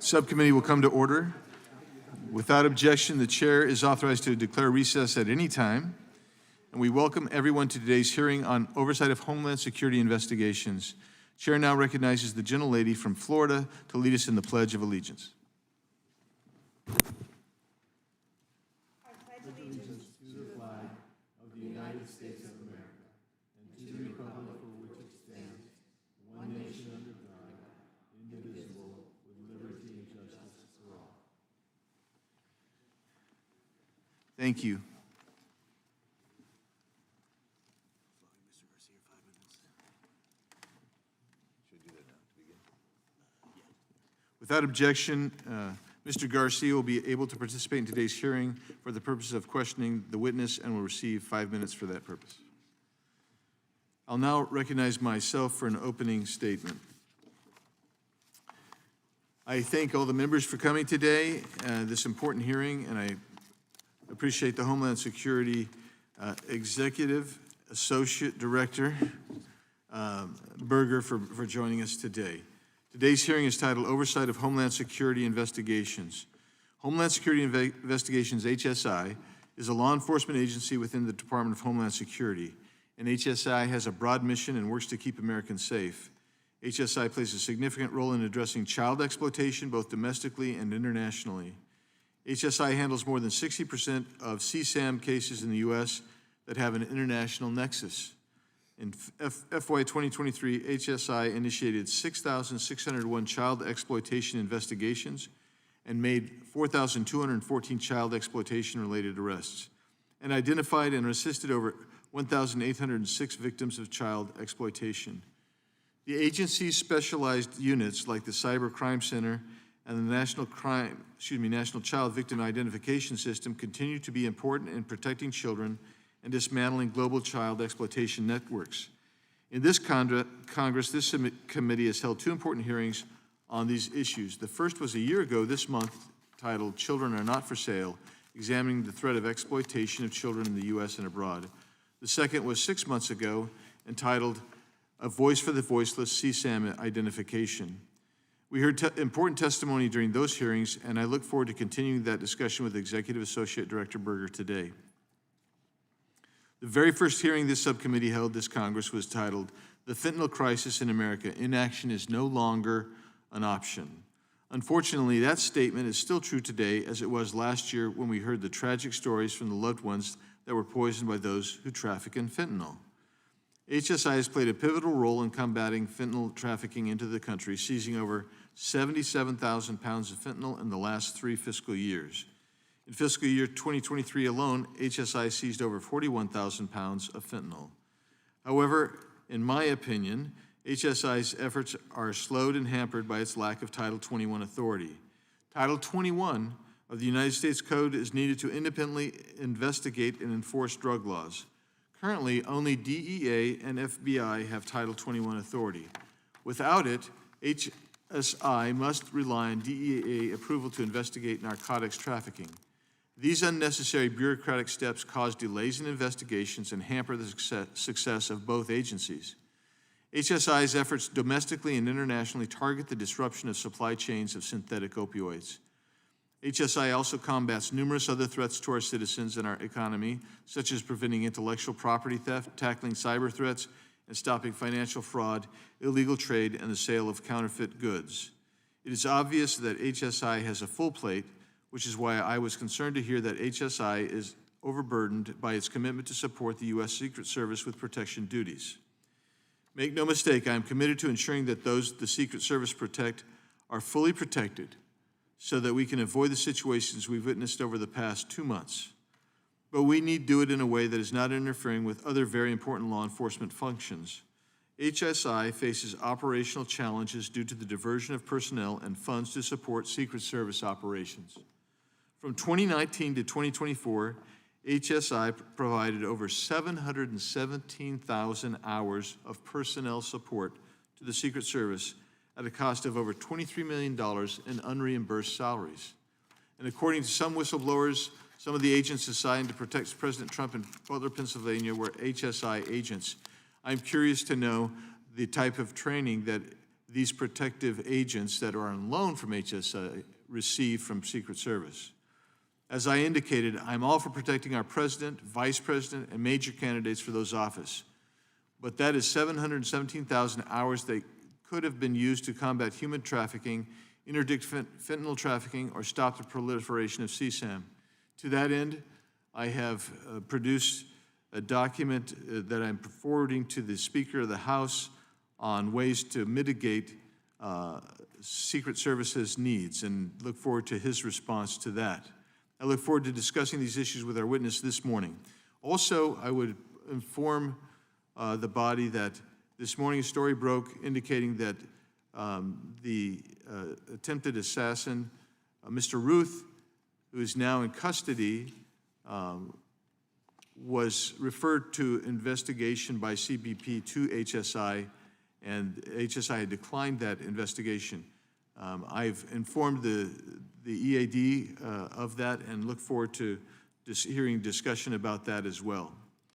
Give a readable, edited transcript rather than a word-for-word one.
Subcommittee will come to order. Without objection, the chair is authorized to declare recess at any time. And we welcome everyone to today's hearing on oversight of Homeland Security Investigations. Chair now recognizes the gentlelady from Florida to lead us in the Pledge of Allegiance. I pledge allegiance to the flag of the United States of America and to the republic for which it stands, one nation under God, indivisible, with liberty and justice for all. Thank you. Without objection, Mr. Garcia will be able to participate in today's hearing for the purpose of questioning the witness and will receive 5 minutes for that purpose. I'll now recognize myself for an opening statement. I thank all the members for coming today, this important hearing, and I appreciate the Homeland Security Executive Associate Director Berger for joining us today. Today's hearing is titled Oversight of Homeland Security Investigations. Homeland Security Investigations, HSI, is a law enforcement agency within the Department of Homeland Security, and HSI has a broad mission and works to keep Americans safe. HSI plays a significant role in addressing child exploitation, both domestically and internationally. HSI handles more than 60% of CSAM cases in the U.S. that have an international nexus. In FY 2023, HSI initiated 6,601 child exploitation investigations and made 4,214 child exploitation-related arrests, and identified and assisted over 1,806 victims of child exploitation. The agency's specialized units, like the Cyber Crime Center and the National Child Victim Identification System, continue to be important in protecting children and dismantling global child exploitation networks. In this Congress, this committee has held two important hearings on these issues. The first was a year ago this month, titled Children Are Not for Sale, examining the threat of exploitation of children in the U.S. and abroad. The second was 6 months ago, entitled A Voice for the Voiceless, CSAM Identification. We heard important testimony during those hearings, and I look forward to continuing that discussion with Executive Associate Director Berger today. The very first hearing this subcommittee held this Congress was titled, The Fentanyl Crisis in America, Inaction is No Longer an Option. Unfortunately, that statement is still true today as it was last year when we heard the tragic stories from the loved ones that were poisoned by those who traffic in fentanyl. HSI has played a pivotal role in combating fentanyl trafficking into the country, seizing over 77,000 pounds of fentanyl in the last 3 fiscal years. In fiscal year 2023 alone, HSI seized over 41,000 pounds of fentanyl. However, in my opinion, HSI's efforts are slowed and hampered by its lack of Title 21 authority. Title 21 of the United States Code is needed to independently investigate and enforce drug laws. Currently, only DEA and FBI have Title 21 authority. Without it, HSI must rely on DEA approval to investigate narcotics trafficking. These unnecessary bureaucratic steps cause delays in investigations and hamper the success of both agencies. HSI's efforts domestically and internationally target the disruption of supply chains of synthetic opioids. HSI also combats numerous other threats to our citizens and our economy, such as preventing intellectual property theft, tackling cyber threats, and stopping financial fraud, illegal trade, and the sale of counterfeit goods. It is obvious that HSI has a full plate, which is why I was concerned to hear that HSI is overburdened by its commitment to support the U.S. Secret Service with protection duties. Make no mistake, I am committed to ensuring that those the Secret Service protect are fully protected so that we can avoid the situations we've witnessed over the past 2 months. But we need to do it in a way that is not interfering with other very important law enforcement functions. HSI faces operational challenges due to the diversion of personnel and funds to support Secret Service operations. From 2019 to 2024, HSI provided over 717,000 hours of personnel support to the Secret Service at a cost of over $23 million in unreimbursed salaries. And according to some whistleblowers, some of the agents assigned to protect President Trump in Butler, Pennsylvania were HSI agents. I'm curious to know the type of training that these protective agents that are on loan from HSI receive from Secret Service. As I indicated, I'm all for protecting our president, vice president, and major candidates for those office. But that is 717,000 hours that could have been used to combat human trafficking, interdict fentanyl trafficking, or stop the proliferation of CSAM. To that end, I have produced a document that I'm forwarding to the Speaker of the House on ways to mitigate Secret Service's needs, and look forward to his response to that. I look forward to discussing these issues with our witness this morning. Also, I would inform the body that this morning a story broke indicating that the attempted assassin, Mr. Ruth, who is now in custody, was referred to investigation by CBP to HSI, and HSI had declined that investigation. I've informed the EAD of that and look forward to hearing discussion about that as well.